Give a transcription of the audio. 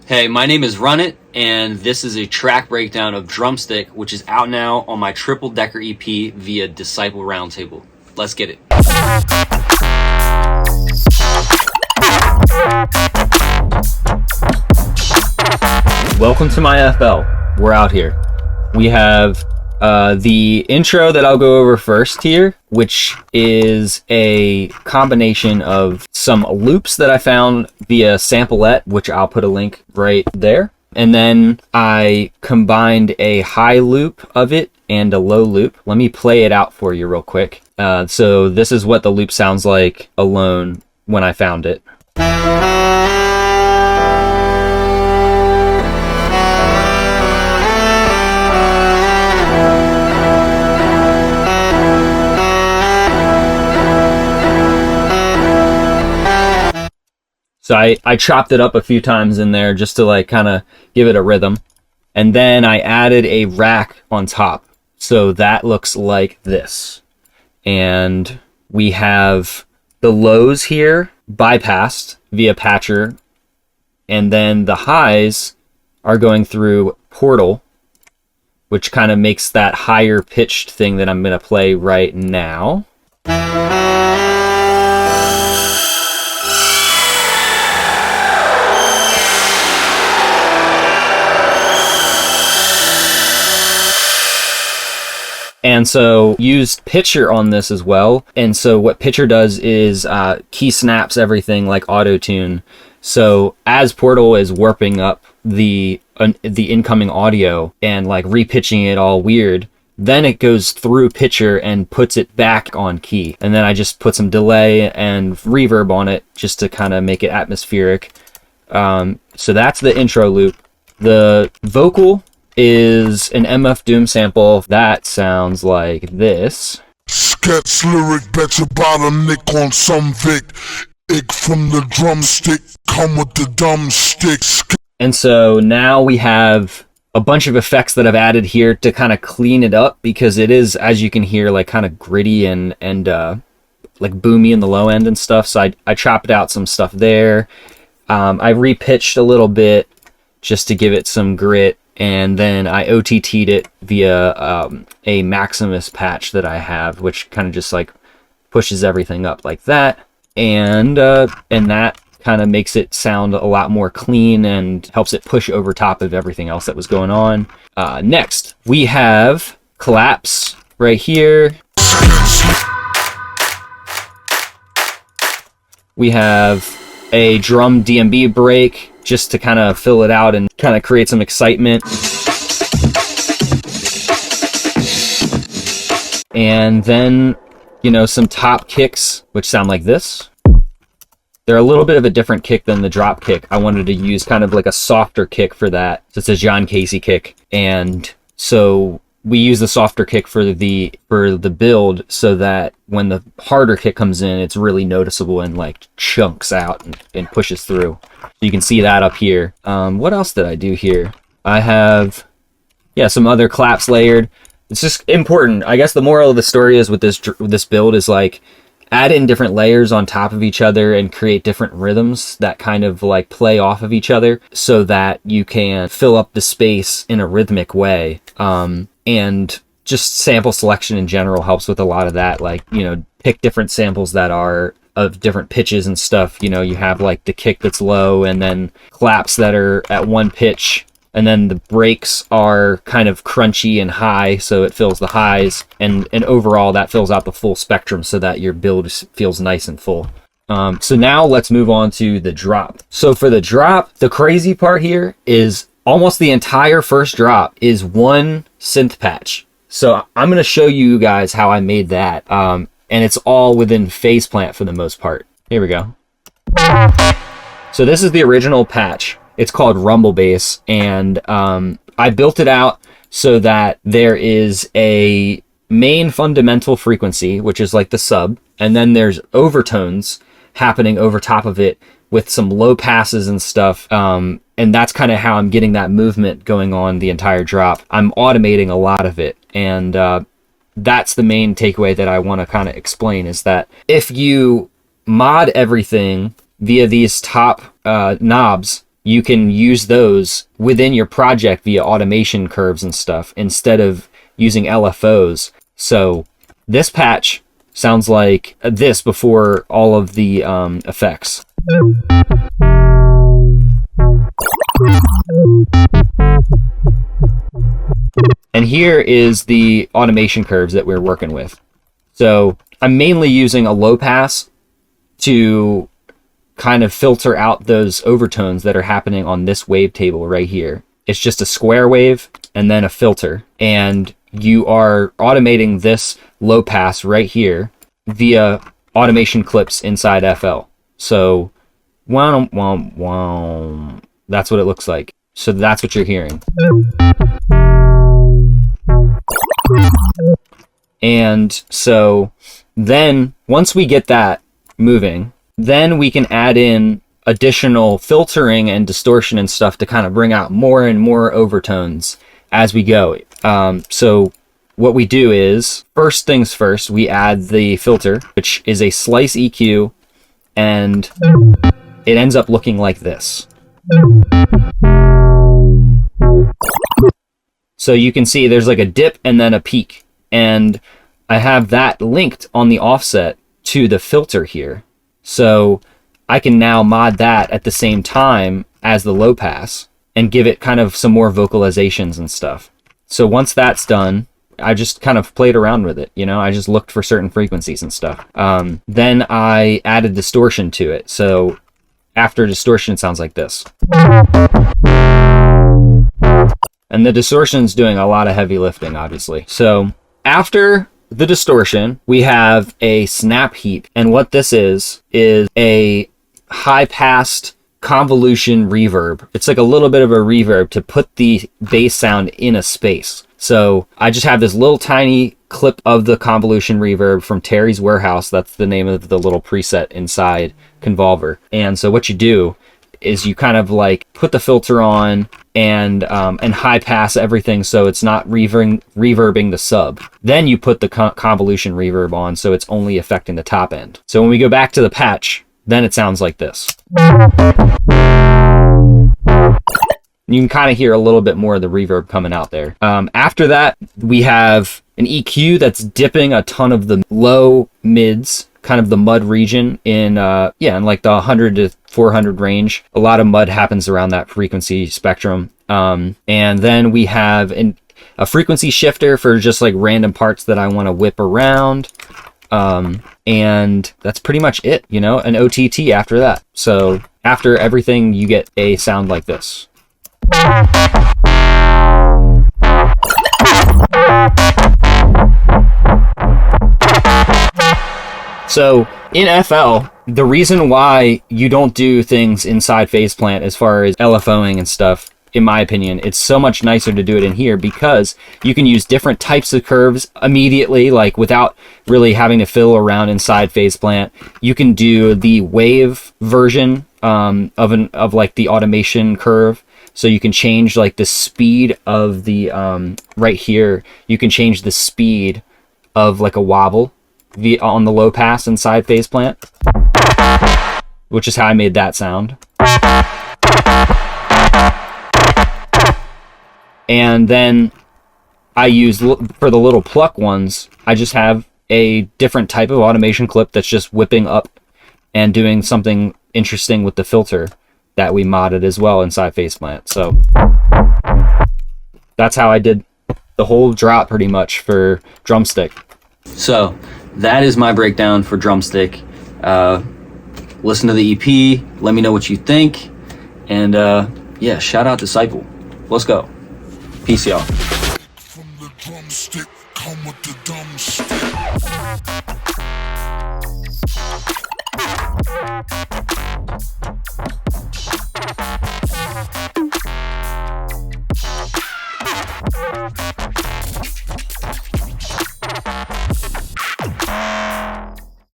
Hey, my name is Runnit, and this is a track breakdown of Drumstick, which is out now on my triple decker EP via Disciple Roundtable. Let's get it. Welcome to my FL. We're out here. We have the intro that I'll go over first here, which is a combination of some loops that I found via Samplet, which I'll put a link right there. And then I combined a high loop of it and a low loop. Let me play it out for you real quick. So this is what the loop sounds like alone when I found it. So I chopped it up a few times in there just to like kind of give it a rhythm. And then I added a rack on top. So that looks like this. And we have the lows here bypassed via patcher. And then the highs are going through Portal, which kind of makes that higher pitched thing that I'm going to play right now. And so used Pitcher on this as well. And so what Pitcher does is key snaps everything like auto-tune. So as Portal is warping up the incoming audio and like repitching it all weird, then it goes through Pitcher and puts it back on key. And then I just put some delay and reverb on it just to kind of make it atmospheric. So that's the intro loop. The vocal is an MF Doom sample that sounds like this. Sketch lyric, bet your bottom nick on some Vic. Ick from the drumstick, come with the dumb sticks. And so now we have a bunch of effects that I've added here to kind of clean it up, because it is, as you can hear, like kind of gritty and like boomy in the low end and stuff. So I chopped out some stuff there. I repitched a little bit just to give it some grit. And then I OTT'd it via a Maximus patch that I have, which kind of just like pushes everything up like that. And that kind of makes it sound a lot more clean and helps it push over top of everything else that was going on. Next, we have Collapse right here. We have a drum DMB break, just to kind of fill it out and kind of create some excitement. And then, you know, some top kicks, which sound like this. They're a little bit of a different kick than the drop kick. I wanted to use kind of like a softer kick for that. So it's a John Casey kick. And so we use the softer kick for the build so that when the harder kick comes in, it's really noticeable and like chunks out and pushes through. You can see that up here. What else did I do here? I have, some other claps layered. It's just important. I guess the moral of the story is with this build is like add in different layers on top of each other and create different rhythms that kind of like play off of each other so that you can fill up the space in a rhythmic way. And just sample selection in general helps with a lot of that. Like, you know, pick different samples that are of different pitches and stuff. You know, you have like the kick that's low and then claps that are at one pitch. And then the breaks are kind of crunchy and high, so it fills the highs. And overall, that fills out the full spectrum so that your build feels nice and full. So now let's move on to the drop. So for the drop, the crazy part here is almost the entire first drop is one synth patch. So I'm going to show you guys how I made that. And it's all within Faceplant for the most part. Here we go. So this is the original patch. It's called Rumble Bass, and I built it out so that there is a main fundamental frequency, which is like the sub, and then there's overtones happening over top of it with some low passes and stuff, and that's kind of how I'm getting that movement going on the entire drop. I'm automating a lot of it, and that's the main takeaway that I want to kind of explain, is that if you mod everything via these top knobs, you can use those within your project via automation curves and stuff instead of using LFOs. So this patch sounds like this before all of the effects. And here is the automation curves that we're working with. So I'm mainly using a low pass to kind of filter out those overtones that are happening on this wavetable right here. It's just a square wave and then a filter. And you are automating this low pass right here via automation clips inside FL. So, wow, wow, wow. That's what it looks like. So that's what you're hearing. And so then once we get that moving, then we can add in additional filtering and distortion and stuff to kind of bring out more and more overtones as we go. So what we do is, first things first, we add the filter, which is a slice EQ, and it ends up looking like this. So you can see there's like a dip and then a peak, and I have that linked on the offset to the filter here. So I can now mod that at the same time as the low pass and give it kind of some more vocalizations and stuff. So once that's done, I just kind of played around with it, you know, I just looked for certain frequencies and stuff. Then I added distortion to it. So after distortion, it sounds like this. And the distortion's doing a lot of heavy lifting, obviously. So after the distortion, we have a snap heap. And what this is a high-passed convolution reverb. It's like a little bit of a reverb to put the bass sound in a space. So I just have this little tiny clip of the convolution reverb from Terry's Warehouse. That's the name of the little preset inside Convolver. And so what you do is you kind of like put the filter on and high pass everything so it's not reverbing the sub. Then you put the convolution reverb on so it's only affecting the top end. So when we go back to the patch, then it sounds like this. You can kind of hear a little bit more of the reverb coming out there. After that, we have an EQ that's dipping a ton of the low mids, kind of the mud region in like the 100 to 400 range. A lot of mud happens around that frequency spectrum. And then we have a frequency shifter for just like random parts that I want to whip around. And that's pretty much it, you know, an OTT after that. So after everything, you get a sound like this. So in FL, the reason why you don't do things inside FacePlant as far as LFOing and stuff, in my opinion, it's so much nicer to do it in here because you can use different types of curves immediately, like without really having to fiddle around inside FacePlant. You can do the wave version of like the automation curve. So you can change like the speed of the right here. You can change the speed of like a wobble on the low pass inside FacePlant, which is how I made that sound. And then I use, for the little pluck ones, I just have a different type of automation clip that's just whipping up and doing something interesting with the filter that we modded as well inside FacePlant. So that's how I did the whole drop pretty much for Drumstick. So that is my breakdown for Drumstick. Listen to the EP, let me know what you think, and yeah, shout out Disciple. Let's go. Peace, y'all. From the drumstick, come with the dumb stick.